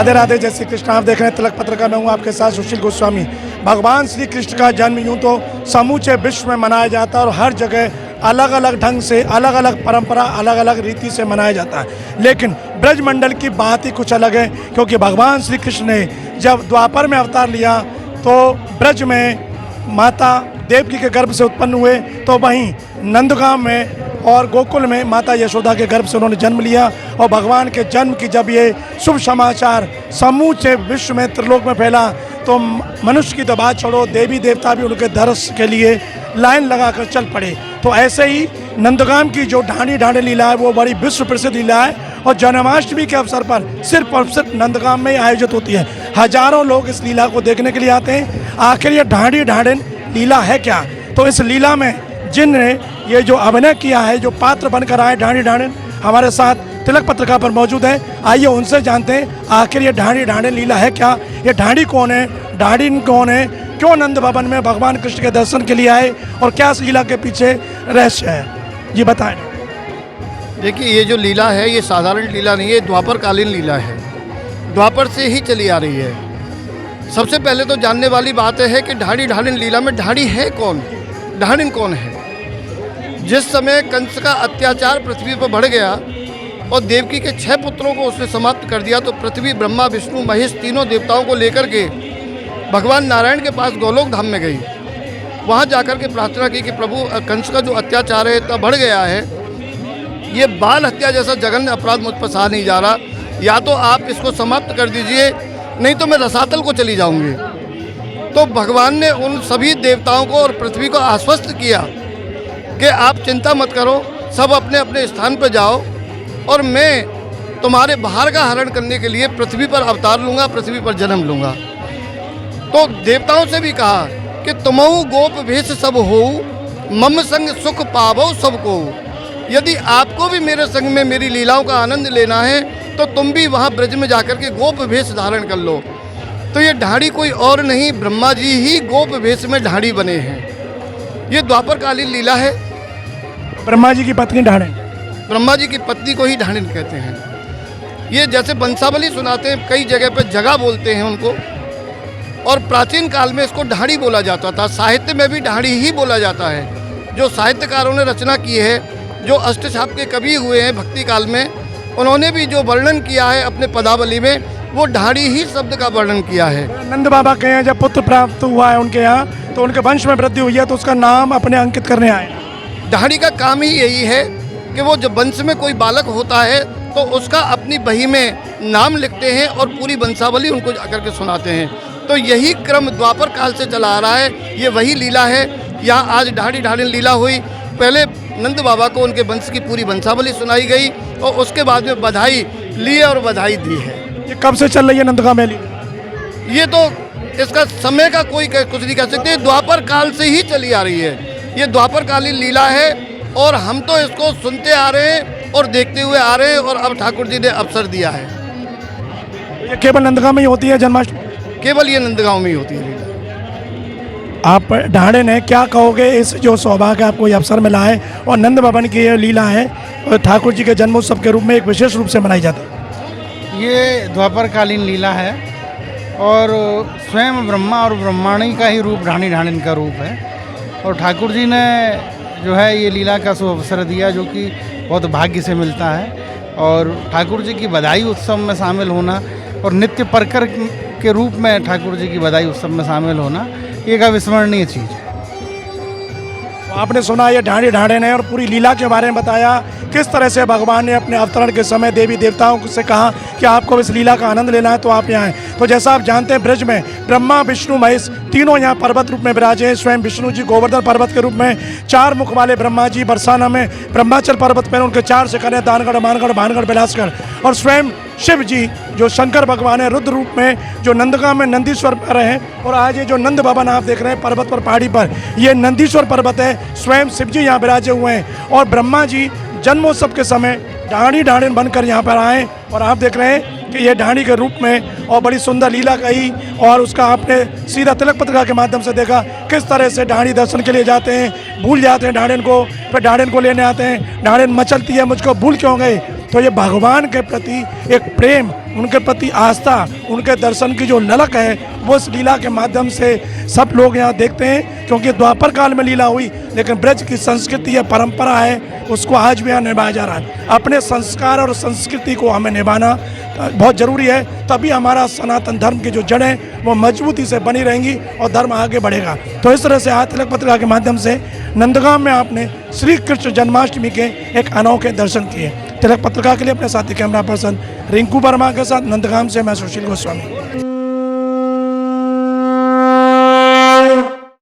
राधे राधे, जय श्री कृष्ण। आप देख रहे हैं तिलक पत्रिका में हूँ आपके साथ सुशील गोस्वामी। भगवान श्री कृष्ण का जन्म यूँ तो समूचे विश्व में मनाया जाता है और हर जगह अलग अलग ढंग से, अलग अलग परंपरा, अलग अलग रीति से मनाया जाता है। लेकिन ब्रजमंडल की बात ही कुछ अलग है, क्योंकि भगवान श्री कृष्ण ने जब द्वापर में अवतार लिया तो ब्रज में माता देवकी के गर्भ से उत्पन्न हुए, तो वहीं नंदगांव में और गोकुल में माता यशोदा के गर्भ से उन्होंने जन्म लिया। और भगवान के जन्म की जब ये शुभ समाचार समूचे विश्व में, त्रिलोक में फैला, तो मनुष्य की तो बात छोड़ो, देवी देवता भी उनके दर्शन के लिए लाइन लगाकर चल पड़े। तो ऐसे ही नंदगांव की जो ढाणी ढाणी लीला है वो बड़ी विश्व प्रसिद्ध लीला है और जन्माष्टमी के अवसर पर सिर्फ और सिर्फ नंदगांव में आयोजित होती है। हजारों लोग इस लीला को देखने के लिए आते हैं। आखिर ये ढाणी ढाणी लीला है क्या? तो इस लीला में जिनने ये जो अभिनय किया है, जो पात्र बनकर आए ढाणी ढाणी, हमारे साथ तिलक पत्रिका पर मौजूद है। आइए उनसे जानते हैं आखिर ये ढाणी ढाणी लीला है क्या, ये ढाणी कौन है, ढाणी कौन है, क्यों नंद भवन में भगवान कृष्ण के दर्शन के लिए आए और क्या इस लीला के पीछे रहस्य है, जी बताएं। देखिए, ये जो लीला है ये साधारण लीला नहीं है, द्वापर कालीन लीला है, द्वापर से ही चली आ रही है। सबसे पहले तो जानने वाली बात है कि ढाणी ढाणी लीला में ढाणी है कौन, ढाणी कौन है। जिस समय कंस का अत्याचार पृथ्वी पर बढ़ गया और देवकी के 6 पुत्रों को उसने समाप्त कर दिया, तो पृथ्वी, ब्रह्मा, विष्णु, महेश तीनों देवताओं को लेकर के भगवान नारायण के पास गोलोक धाम में गई। वहाँ जाकर के प्रार्थना की कि प्रभु, कंस का जो अत्याचार है इतना बढ़ गया है, ये बाल हत्या जैसा जघन्य अपराध मुझ पर सहा नहीं जा रहा, या तो आप इसको समाप्त कर दीजिए, नहीं तो मैं रसातल को चली जाऊंगी। तो भगवान ने उन सभी देवताओं को और पृथ्वी को आश्वस्त किया कि आप चिंता मत करो, सब अपने अपने स्थान पर जाओ और मैं तुम्हारे बाहर का हरण करने के लिए पृथ्वी पर अवतार लूँगा, पृथ्वी पर जन्म लूँगा। तो देवताओं से भी कहा कि तुमहु गोप भेष सब हो, मम संग सुख पावो सबको। यदि आपको भी मेरे संग में मेरी लीलाओं का आनंद लेना है तो तुम भी वहाँ ब्रज में जाकर के गोप भेष धारण कर लो। तो ये ढाणी कोई और नहीं, ब्रह्मा जी ही गोप भेष में ढाणी बने हैं। ये द्वापर कालीन लीला है। ब्रह्मा जी की पत्नी ढाणी, ब्रह्मा जी की पत्नी को ही ढाणी कहते हैं। ये जैसे बंसावली सुनाते हैं, कई जगह पे जगह बोलते हैं उनको, और प्राचीन काल में इसको ढाणी बोला जाता था। साहित्य में भी ढाणी ही बोला जाता है। जो साहित्यकारों ने रचना की है, जो अष्टछाप के कवि हुए हैं भक्ति काल में, उन्होंने भी जो वर्णन किया है अपने पदावली में, वो ढाणी ही शब्द का वर्णन किया है। नंद बाबा के यहाँ जब पुत्र प्राप्त हुआ है उनके यहाँ, तो उनके वंश में वृद्धि हुई है, तो उसका नाम अपने अंकित करने आए। ढाणी का काम ही यही है कि वो जब वंश में कोई बालक होता है तो उसका अपनी बही में नाम लिखते हैं और पूरी वंशावली उनको जाकर के सुनाते हैं। तो यही क्रम द्वापर काल से चला आ रहा है। ये वही लीला है। यहाँ आज ढाणी ढाणी लीला हुई। पहले नंद बाबा को उनके वंश की पूरी वंशावली सुनाई गई और उसके बाद में बधाई ली और बधाई दी है। ये कब से चल रही है नंदगांव मेली? ये तो इसका समय का कोई कुछ नहीं कह सकते, द्वापर काल से ही चली आ रही है। ये द्वापर कालीन लीला है और हम तो इसको सुनते आ रहे हैं और देखते हुए आ रहे हैं, और अब ठाकुर जी ने अवसर दिया है। ये केवल नंदगांव में ही होती है जन्माष्टमी? केवल ये नंदगांव में ही होती है लीला। आप ढाणे ने क्या कहोगे, इस जो सौभाग्य आपको ये अवसर मिला है और नंद भवन की ये लीला है और ठाकुर जी के जन्मोत्सव के रूप में एक विशेष रूप से मनाई जाती है? ये द्वापर कालीन लीला है और स्वयं ब्रह्मा और ब्रह्माणी का ही रूप ढाणी ढाणिन का रूप है। और ठाकुर जी ने जो है ये लीला का शुभ अवसर दिया, जो कि बहुत भाग्य से मिलता है। और ठाकुर जी की बधाई उत्सव में शामिल होना और नित्य परकर के रूप में ठाकुर जी की बधाई उत्सव में शामिल होना, ये एक अविस्मरणीय चीज़ है। तो आपने सुना ये ढाणी ढाणे ने और पूरी लीला के बारे में बताया, किस तरह से भगवान ने अपने अवतरण के समय देवी देवताओं से कहा कि आपको इस लीला का आनंद लेना है तो आप यहाँ आएँ। तो जैसा आप जानते हैं, ब्रज में ब्रह्मा, विष्णु, महेश तीनों यहाँ पर्वत रूप में विराजे हैं। स्वयं विष्णु जी गोवर्धन पर्वत के रूप में, 4 मुख वाले ब्रह्मा जी बरसाना में ब्रह्माचल पर्वत पर, उनके 4 शिखर हैं, दानगढ़, मानगढ़, भानगढ़, बिलासगढ़। और स्वयं शिव जी जो शंकर भगवान है रुद्र रूप में, जो नंदगांव में नंदीश्वर पर हैं। और आज ये जो नंद भवन आप देख रहे हैं पर्वत पर, पहाड़ी पर, ये नंदीश्वर पर्वत है। स्वयं शिव जी यहाँ विराजे हुए हैं और ब्रह्मा जी जन्मोत्सव के समय ढाणी ढाणिन बनकर यहाँ पर आए और आप देख रहे हैं कि ये ढाणी के रूप में और बड़ी सुंदर लीला कही। और उसका आपने सीधा तिलक पत्रिका के माध्यम से देखा किस तरह से ढाणी दर्शन के लिए जाते हैं, भूल जाते हैं ढाणिन को, फिर ढाणिन को लेने आते हैं। ढाणिन मचलती है, मुझको भूल क्यों गए? तो ये भगवान के प्रति एक प्रेम उनके प्रति आस्था, उनके दर्शन की जो ललक है वो इस लीला के माध्यम से सब लोग यहाँ देखते हैं। क्योंकि द्वापर काल में लीला हुई, लेकिन ब्रज की संस्कृति या परंपरा है उसको आज भी यहाँ निभाया जा रहा है। अपने संस्कार और संस्कृति को हमें निभाना बहुत ज़रूरी है, तभी हमारा सनातन धर्म की जो जड़ें वो मजबूती से बनी रहेंगी और धर्म आगे बढ़ेगा। तो इस तरह से आज तिलक पत्रिका के माध्यम से नंदगांव में आपने श्री कृष्ण जन्माष्टमी के एक अनोखे दर्शन किए। तिलक पत्रिका के लिए अपने साथी कैमरा पर्सन रिंकू वर्मा के साथ नंदगांव से मैं सुशील गोस्वामी।